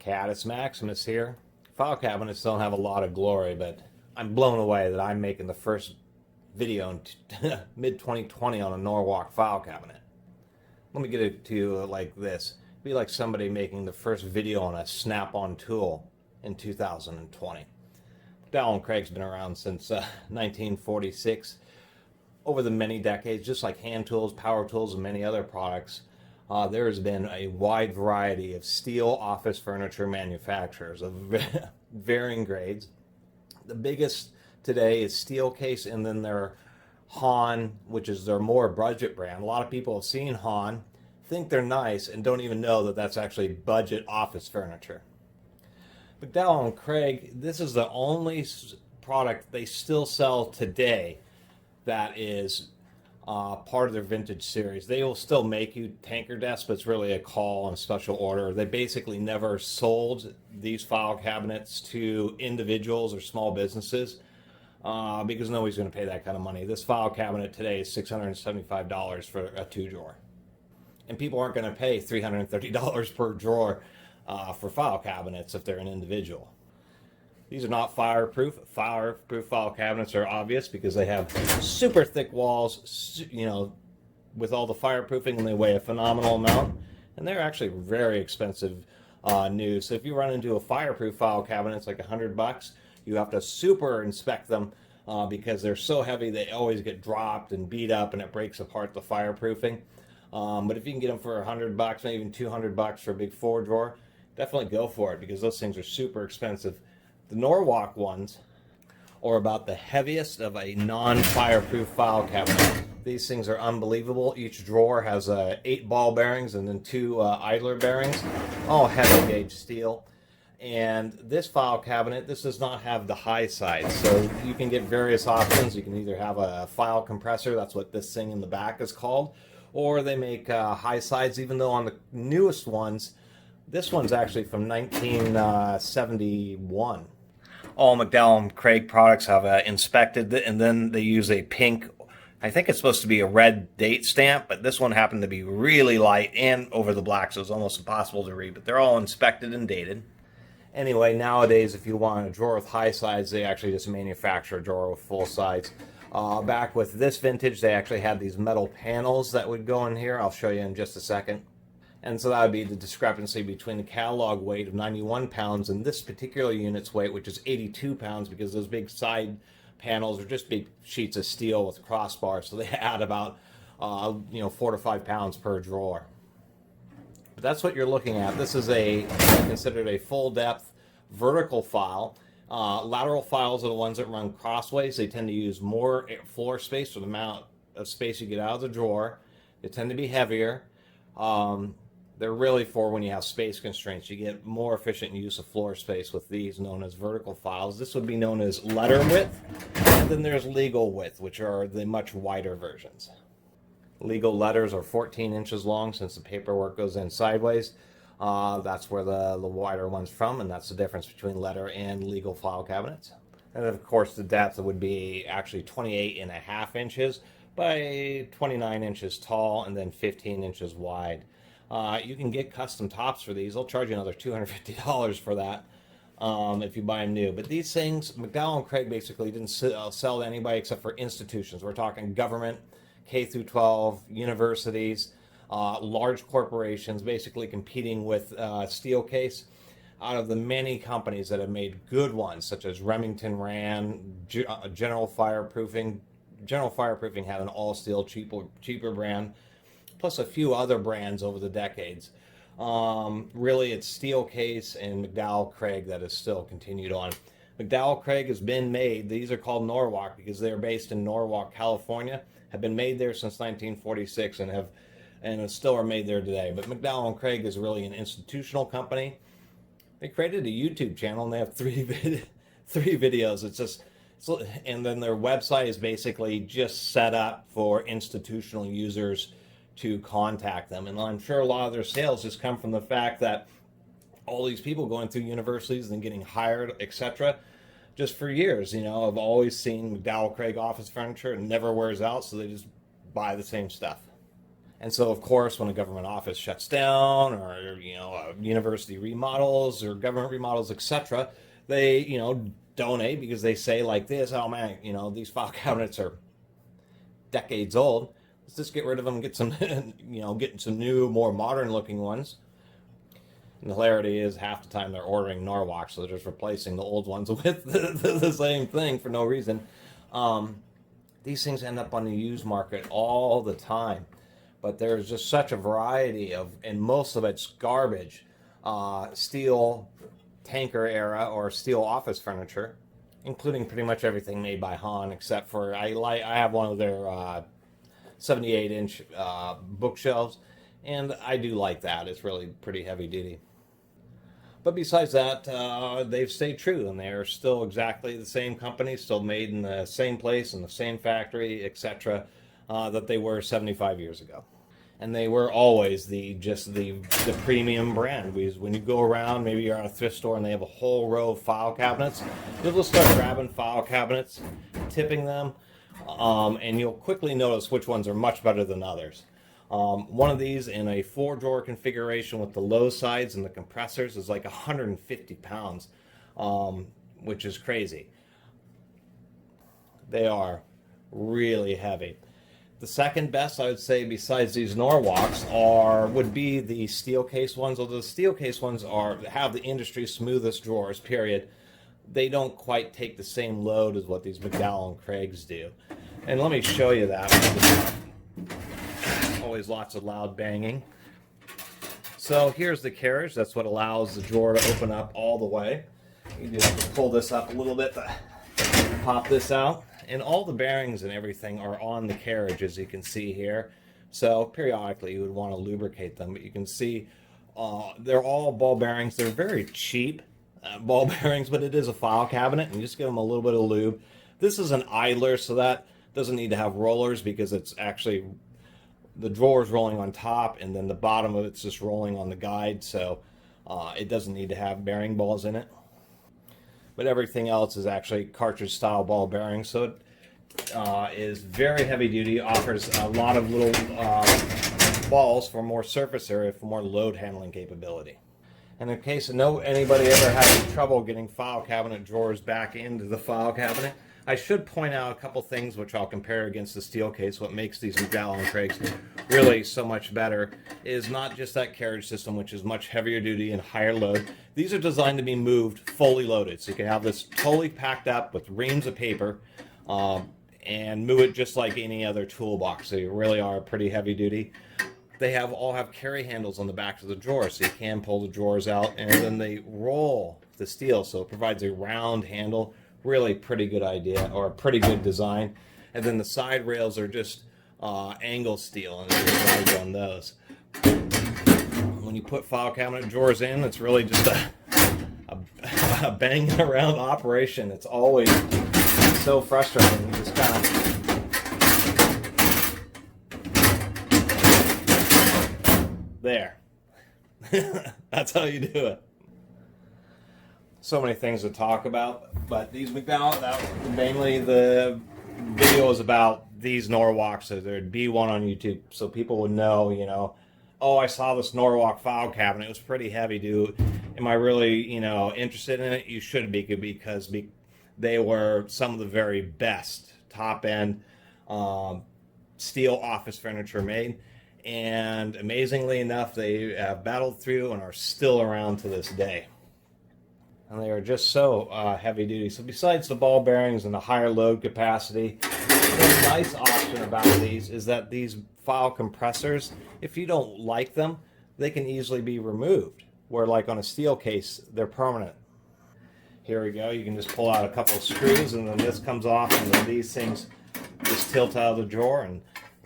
Catus Maximus here. File cabinets don't have a lot of glory, but I'm blown away that I'm making the first video in mid-2020 on a Norwalk file cabinet. Let me get it to you like this. It'd be like somebody making the first video on a snap-on tool in 2020. McDowell-Craig's been around since 1946. Over the many decades, just like hand tools, power tools, and many other products, there has been a wide variety of steel office furniture manufacturers of varying grades. The biggest today is Steelcase, and then their Han, which is their more budget brand. A lot of people have seen Han, think they're nice, and don't even know that that's actually budget office furniture. McDowell-Craig, this is the only product they still sell today that is part of their vintage series. They will still make you tanker desks, but it's really a call on special order. They basically never sold these file cabinets to individuals or small businesses because nobody's going to pay that kind of money. This file cabinet today is $675 for a 2-drawer. And people aren't going to pay $330 per drawer for file cabinets if they're an individual. These are not fireproof. Fireproof file cabinets are obvious because they have super thick walls, with all the fireproofing, and they weigh a phenomenal amount. And they're actually very expensive new. So if you run into a fireproof file cabinet, it's like $100. You have to super inspect them because they're so heavy they always get dropped and beat up, and it breaks apart the fireproofing. But if you can get them for $100, maybe even $200 for a big 4-drawer, definitely go for it because those things are super expensive. The Norwalk ones are about the heaviest of a non-fireproof file cabinet. These things are unbelievable. Each drawer has 8 ball bearings and then 2 idler bearings, all heavy gauge steel. And this file cabinet, this does not have the high side, so you can get various options. You can either have a file compressor, that's what this thing in the back is called, or they make high sides, even though on the newest ones, this one's actually from 1971. All McDowell-Craig products have inspected it, and then they use a pink, I think it's supposed to be a red date stamp, but this one happened to be really light and over the black, so it's almost impossible to read, but they're all inspected and dated. Anyway, nowadays, if you want a drawer with high sides, they actually just manufacture a drawer with full sides. Back with this vintage, they actually had these metal panels that would go in here. I'll show you in just a second. And so that would be the discrepancy between the catalog weight of 91 pounds and this particular unit's weight, which is 82 pounds, because those big side panels are just big sheets of steel with crossbars. So they add about, 4 to 5 pounds per drawer. But that's what you're looking at. This is considered a full depth vertical file. Lateral files are the ones that run crossways. They tend to use more floor space for the amount of space you get out of the drawer. They tend to be heavier. They're really for when you have space constraints. You get more efficient use of floor space with these, known as vertical files. This would be known as letter width. And then there's legal width, which are the much wider versions. Legal letters are 14 inches long since the paperwork goes in sideways. That's where the wider one's from, and that's the difference between letter and legal file cabinets. And of course, the depth would be actually 28.5 inches by 29 inches tall and then 15 inches wide. You can get custom tops for these. They'll charge you another $250 for that if you buy them new. But these things, McDowell-Craig basically didn't sell to anybody except for institutions. We're talking government, K through 12, universities, large corporations, basically competing with Steelcase. Out of the many companies that have made good ones, such as Remington Rand, General Fireproofing. General Fireproofing had an all-steel, cheaper brand, plus a few other brands over the decades. Really, it's Steelcase and McDowell-Craig that has still continued on. McDowell-Craig has been made, these are called Norwalk because they're based in Norwalk, California, have been made there since 1946 and still are made there today. But McDowell-Craig is really an institutional company. They created a YouTube channel and they have three videos. And then their website is basically just set up for institutional users to contact them. And I'm sure a lot of their sales just come from the fact that all these people going through universities and getting hired, etc., just for years, have always seen McDowell-Craig office furniture and never wears out, so they just buy the same stuff. And so, of course, when a government office shuts down, or university remodels, or government remodels, etc., they donate, because they say like this: "Oh man, these file cabinets are decades old. Let's just get rid of them and get some, getting some new, more modern-looking ones." And the hilarity is, half the time they're ordering Norwalk, so they're just replacing the old ones with the same thing for no reason. These things end up on the used market all the time. But there's just such a variety of, and most of it's garbage, steel tanker era or steel office furniture, including pretty much everything made by Han, except for I have one of their 78-inch bookshelves, and I do like that. It's really pretty heavy duty. But besides that, they've stayed true, and they're still exactly the same company, still made in the same place, in the same factory, etc., that they were 75 years ago. And they were always the premium brand. When you go around, maybe you're at a thrift store and they have a whole row of file cabinets, you'll just start grabbing file cabinets, tipping them, and you'll quickly notice which ones are much better than others. One of these in a 4-drawer configuration with the low sides and the compressors is like 150 pounds, which is crazy. They are really heavy. The second best, I would say, besides these Norwalks, would be the steel case ones. Although the steel case ones have the industry's smoothest drawers, period. They don't quite take the same load as what these McDowell-Craigs do. And let me show you that. Always lots of loud banging. So here's the carriage. That's what allows the drawer to open up all the way. You do have to pull this up a little bit to pop this out. And all the bearings and everything are on the carriage, as you can see here. So periodically you would want to lubricate them. But you can see they're all ball bearings. They're very cheap ball bearings, but it is a file cabinet, and you just give them a little bit of lube. This is an idler, so that doesn't need to have rollers, because it's actually the drawer is rolling on top, and then the bottom of it's just rolling on the guide, so it doesn't need to have bearing balls in it. But everything else is actually cartridge style ball bearings, so it is very heavy duty, offers a lot of little balls for more surface area, for more load handling capability. And in case anybody ever had trouble getting file cabinet drawers back into the file cabinet, I should point out a couple things which I'll compare against the steel case. What makes these McDowell-Craigs really so much better is not just that carriage system, which is much heavier duty and higher load. These are designed to be moved fully loaded, so you can have this totally packed up with reams of paper and move it just like any other toolbox. So you really are pretty heavy duty. They all have carry handles on the back of the drawer, so you can pull the drawers out, and then they roll the steel, so it provides a round handle. Really pretty good idea, or a pretty good design. And then the side rails are just angle steel, and there's lines on those. When you put file cabinet drawers in, it's really just a banging around operation. It's always so frustrating. You just kind of there. That's how you do it. So many things to talk about, but these mainly the video is about these Norwalks, so there'd be one on YouTube, so people would know, oh, I saw this Norwalk file cabinet, it was pretty heavy, dude. Am I really, interested in it? You should be, because they were some of the very best top-end steel office furniture made, and amazingly enough, they have battled through and are still around to this day. And they are just so heavy duty. So besides the ball bearings and the higher load capacity, the nice option about these is that these file compressors, if you don't like them, they can easily be removed. Where like on a steel case, they're permanent. Here we go. You can just pull out a couple of screws, and then this comes off, and then these things just tilt out of the drawer, and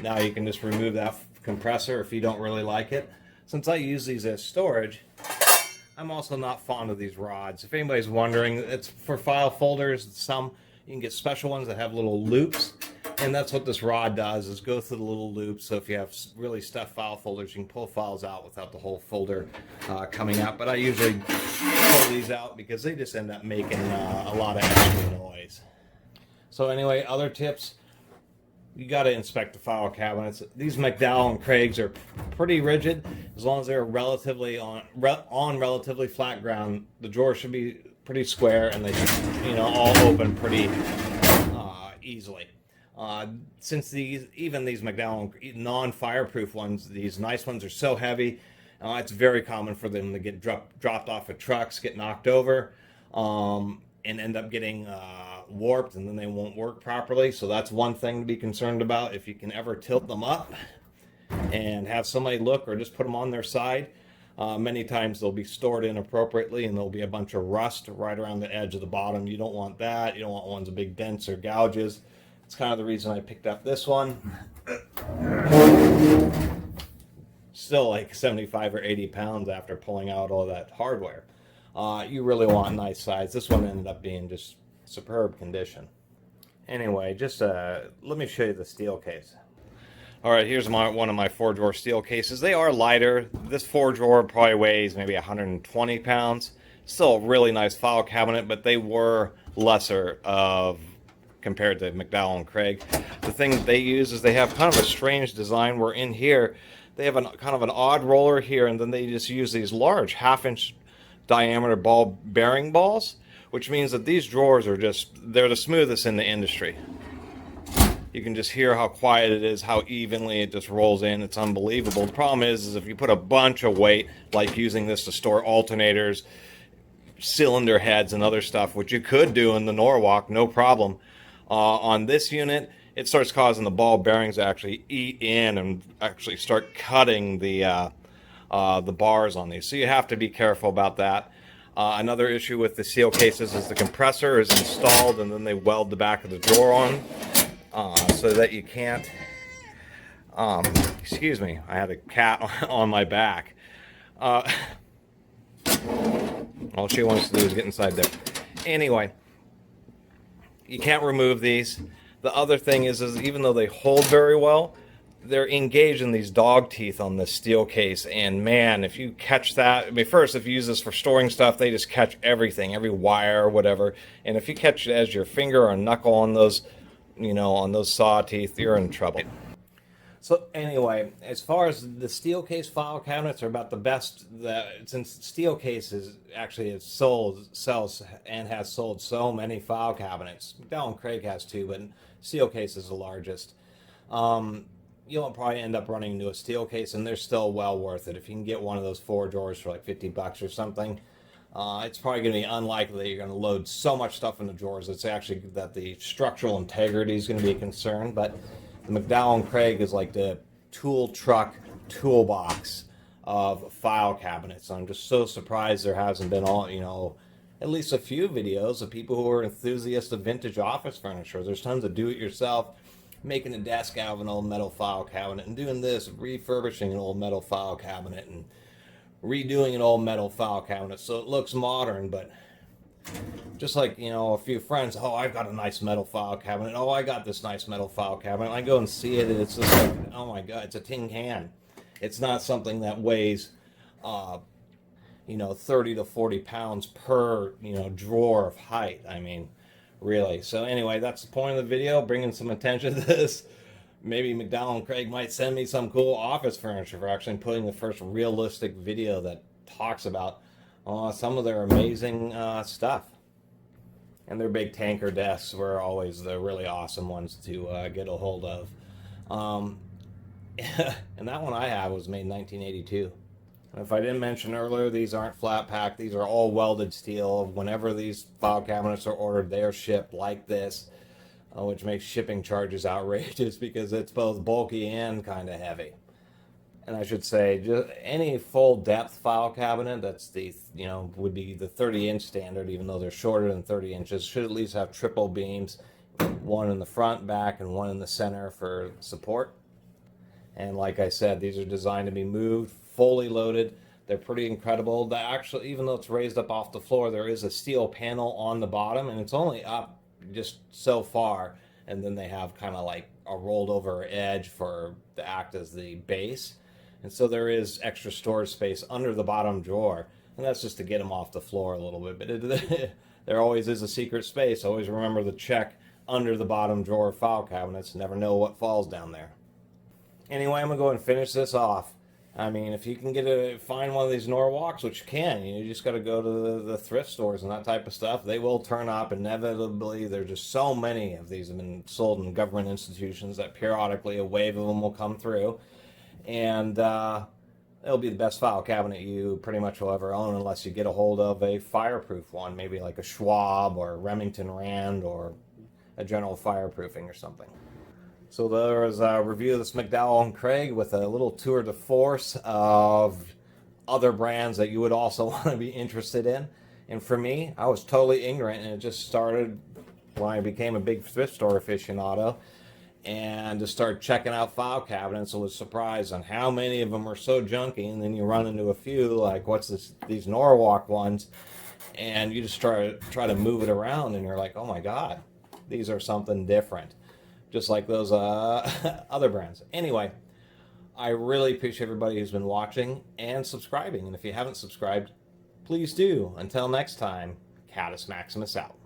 now you can just remove that compressor if you don't really like it. Since I use these as storage, I'm also not fond of these rods. If anybody's wondering, it's for file folders. You can get special ones that have little loops, and that's what this rod does, is go through the little loops. So if you have really stuffed file folders, you can pull files out without the whole folder coming out. But I usually pull these out because they just end up making a lot of extra noise. So anyway, other tips: you got to inspect the file cabinets. These McDowell-Craigs are pretty rigid. As long as they're relatively on relatively flat ground, the drawers should be pretty square, and they should, all open pretty easily. Since even these McDowell non-fireproof ones, these nice ones, are so heavy, it's very common for them to get dropped off of trucks, get knocked over, and end up getting warped, and then they won't work properly. So that's one thing to be concerned about. If you can ever tilt them up and have somebody look, or just put them on their side, many times they'll be stored inappropriately, and there'll be a bunch of rust right around the edge of the bottom. You don't want that. You don't want ones with big dents or gouges. It's kind of the reason I picked up this one. Still like 75 or 80 pounds after pulling out all that hardware. You really want nice size. This one ended up being just superb condition. Anyway, just let me show you the steel case. All right, here's one of my 4-drawer steel cases. They are lighter. This 4-drawer probably weighs maybe 120 pounds. Still a really nice file cabinet, but they were lesser compared to McDowell-Craig. The thing that they use is they have kind of a strange design where in here they have kind of an odd roller here, and then they just use these large half-inch diameter ball bearing balls, which means that these drawers are they're the smoothest in the industry. You can just hear how quiet it is, how evenly it just rolls in. It's unbelievable. The problem is if you put a bunch of weight, like using this to store alternators, cylinder heads, and other stuff, which you could do in the Norwalk, no problem. On this unit, it starts causing the ball bearings to actually eat in and actually start cutting the bars on these. So you have to be careful about that. Another issue with the steel cases is the compressor is installed, and then they weld the back of the drawer on so that you can't... excuse me, I had a cat on my back. All she wants to do is get inside there. Anyway, you can't remove these. The other thing is even though they hold very well, they're engaged in these dog teeth on this steel case, and man, if you catch that, I mean, first, if you use this for storing stuff, they just catch everything, every wire or whatever, and if you catch it as your finger or knuckle on those, on those saw teeth, you're in trouble. So anyway, as far as the steel case file cabinets are about the best, since steel cases actually sells and has sold so many file cabinets. McDowell-Craig has too, but steel case is the largest. You'll probably end up running into a steel case, and they're still well worth it. If you can get one of those 4 drawers for like $50 or something, it's probably going to be unlikely that you're going to load so much stuff in the drawers. It's actually that the structural integrity is going to be a concern, but the McDowell-Craig is like the tool truck toolbox of file cabinets. I'm just so surprised there hasn't been at least a few videos of people who are enthusiasts of vintage office furniture. There's tons of do-it-yourself, making a desk out of an old metal file cabinet, and doing this, refurbishing an old metal file cabinet, and redoing an old metal file cabinet so it looks modern. But just like, a few friends, oh, I've got a nice metal file cabinet, oh, I got this nice metal file cabinet, I go and see it, and it's just like, oh my god, it's a tin can. It's not something that weighs 30 to 40 pounds per drawer of height. I mean, really. So anyway, that's the point of the video, bringing some attention to this. Maybe McDowell-Craig might send me some cool office furniture for actually putting the first realistic video that talks about some of their amazing stuff. And their big tanker desks were always the really awesome ones to get a hold of. And that one I have was made in 1982. And if I didn't mention earlier, these aren't flat pack. These are all welded steel. Whenever these file cabinets are ordered, they are shipped like this, which makes shipping charges outrageous because it's both bulky and kind of heavy. And I should say, just any full depth file cabinet that's would be the 30-inch standard, even though they're shorter than 30 inches, should at least have triple beams, one in the front, back, and one in the center for support. And like I said, these are designed to be moved, fully loaded. They're pretty incredible. Actually, even though it's raised up off the floor, there is a steel panel on the bottom, and it's only up just so far, and then they have kind of like a rolled over edge to act as the base. And so there is extra storage space under the bottom drawer, and that's just to get them off the floor a little bit. But there always is a secret space. Always remember to check under the bottom drawer file cabinets. Never know what falls down there. Anyway, I'm going to go and finish this off. I mean, if you can find one of these Norwalks, which you can, you just got to go to the thrift stores and that type of stuff. They will turn up inevitably. There's just so many of these have been sold in government institutions that periodically a wave of them will come through. And it'll be the best file cabinet you pretty much will ever own, unless you get a hold of a fireproof one, maybe like a Schwab or Remington Rand or a general fireproofing or something. So there was a review of this McDowell-Craig with a little tour de force of other brands that you would also want to be interested in. And for me, I was totally ignorant, and it just started when I became a big thrift store aficionado and just started checking out file cabinets. I was surprised on how many of them are so junky, and then you run into a few like these Norwalk ones, and you just try to move it around, and you're like, oh my God, these are something different. Just like those other brands. Anyway, I really appreciate everybody who's been watching and subscribing. And if you haven't subscribed, please do. Until next time, Catus Maximus out.